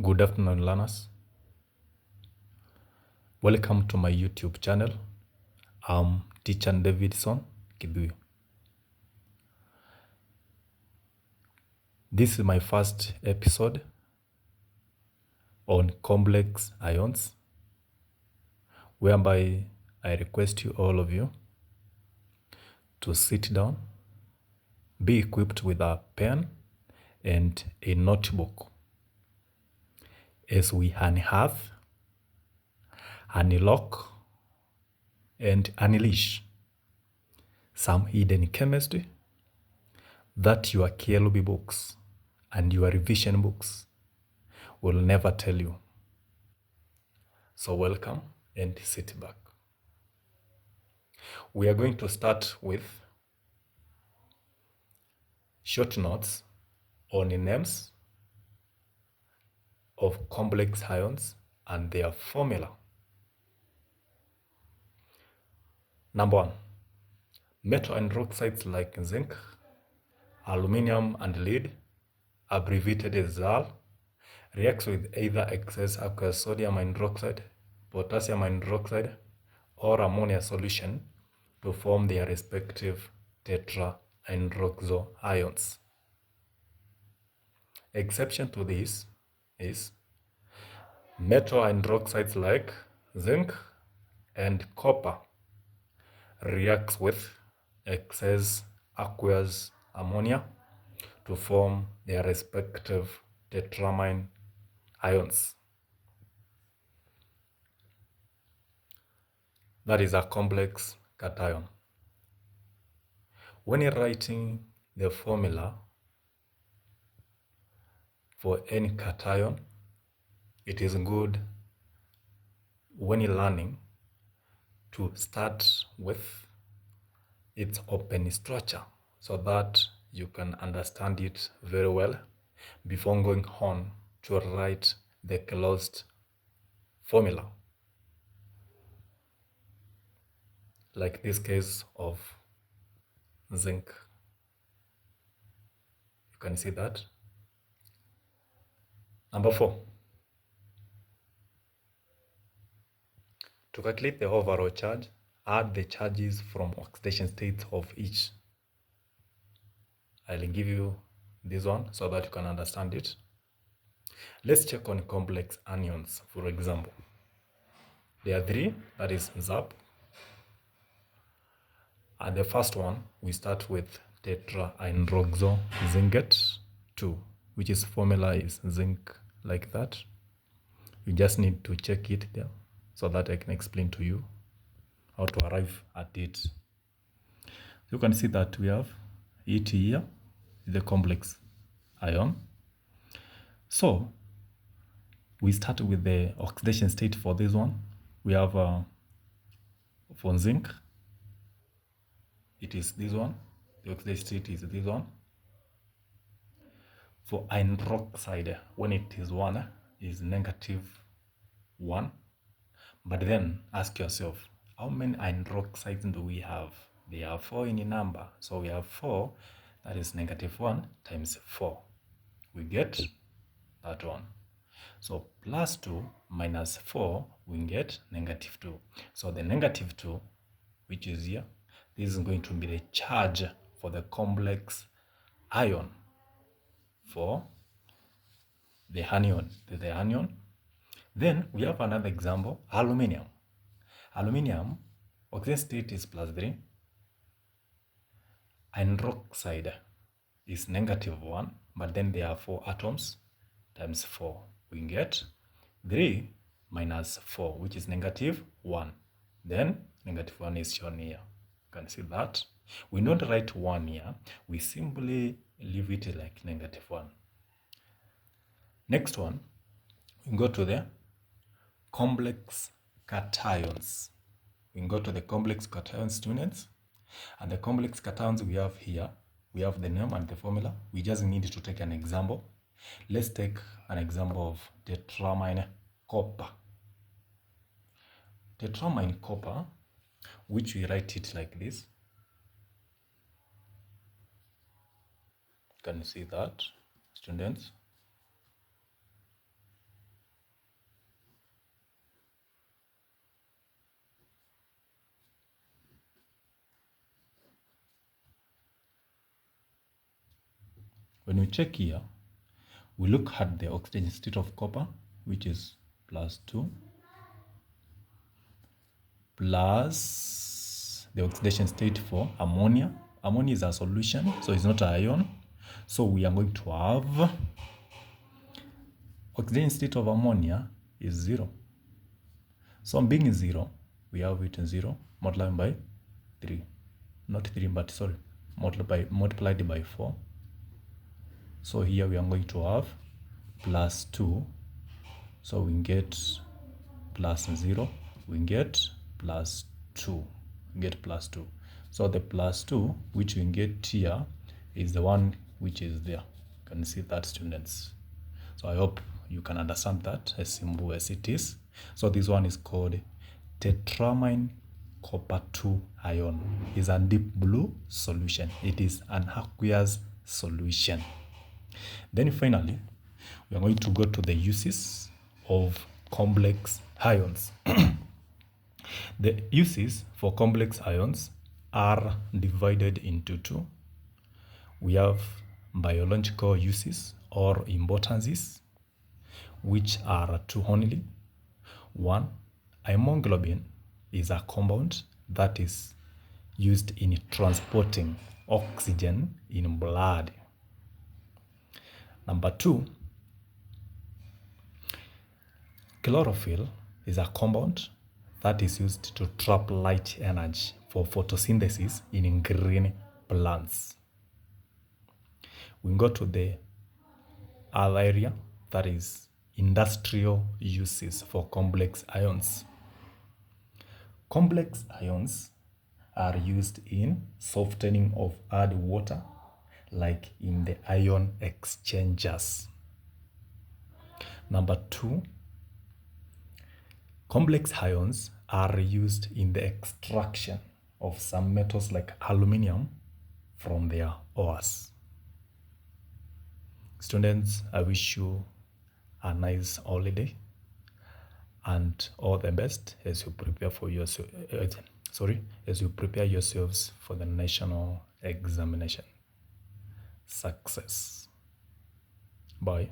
Good afternoon, learners. Welcome to my YouTube channel. I'm Teacher Davidson Kibuyu. This is my first episode on complex ions, whereby I request you, all of you, to sit down, be equipped with a pen and a notebook as we unearth, unlock, and unleash some hidden chemistry that your KLB books and your revision books will never tell you. So welcome and sit back. We are going to start with short notes on the names of complex ions and their formula. Number one, metal hydroxides like zinc, aluminum, and lead, abbreviated as ZAL, reacts with either excess aqueous sodium hydroxide, potassium hydroxide, or ammonia solution to form their respective tetrahydroxyl ions. Exception to this is metal hydroxides like zinc and copper reacts with excess aqueous ammonia to form their respective tetramine ions. That is a complex cation. When you're writing the formula for any cation, it is good when you're learning to start with its open structure so that you can understand it very well before going on to write the closed formula, like this case of zinc. You can see that. Number 4, to calculate the overall charge, add the charges from oxidation states of each. I'll give you this one so that you can understand it. Let's check on complex anions, for example. There are 3, that is ZAP. And the first one, we start with tetrahydroxyl zincate 2, which is formula is zinc like that. You just need to check it there so that I can explain to you how to arrive at it. You can see that we have it here, the complex ion. So we start with the oxidation state for this one. We have for zinc, it is this one. The oxidation state is this one. For hydroxide, when it is 1, is -1. But then ask yourself, how many hydroxides do we have? They are 4 in number. So we have 4, that is -1 times 4. We get that one. So +2 minus 4, we get -2. So the -2, which is here, this is going to be the charge for the complex ion for the anion. Then we have another example, aluminum. Aluminum, oxidation state is +3. Hydroxide is -1, but then there are 4 atoms times 4. We get 3 minus 4, which is -1. Then -1 is shown here. You can see that. We don't write 1 here. We simply leave it like -1. Next one, we go to the complex cations. We go to the complex cations, students. And the complex cations we have here, we have the name and the formula. We just need to take an example. Let's take an example of tetramine copper. Tetramine copper, which we write it like this. Can you see that, students? When we check here, we look at the oxygen state of copper, which is +2, plus the oxidation state for ammonia. Ammonia is a solution, so it's not an ion. So we are going to have oxidation state of ammonia is 0. So being 0, we have it in 0 multiplied by 3. Not 3, but sorry, multiplied by 4. So here we are going to have +2. So we get +0. We get +2. We get +2. So the +2 which we get here is the one which is there. You can see that, students. So I hope you can understand that as simple as it is. So this one is called tetramine copper 2 ion. It's a deep blue solution. It is an aqueous solution. Then finally, we are going to go to the uses of complex ions. The uses for complex ions are divided into two. We have biological uses or importances, which are two only. One, hemoglobin is a compound that is used in transporting oxygen in blood. Number two, chlorophyll is a compound that is used to trap light energy for photosynthesis in green plants. We go to the other area, that is industrial uses for complex ions. Complex ions are used in softening of hard water, like in the ion exchangers. Number two, complex ions are used in the extraction of some metals like aluminum from their ores. Students, I wish you a nice holiday and all the best as you prepare for as you prepare yourselves for the national examination. Success. Bye.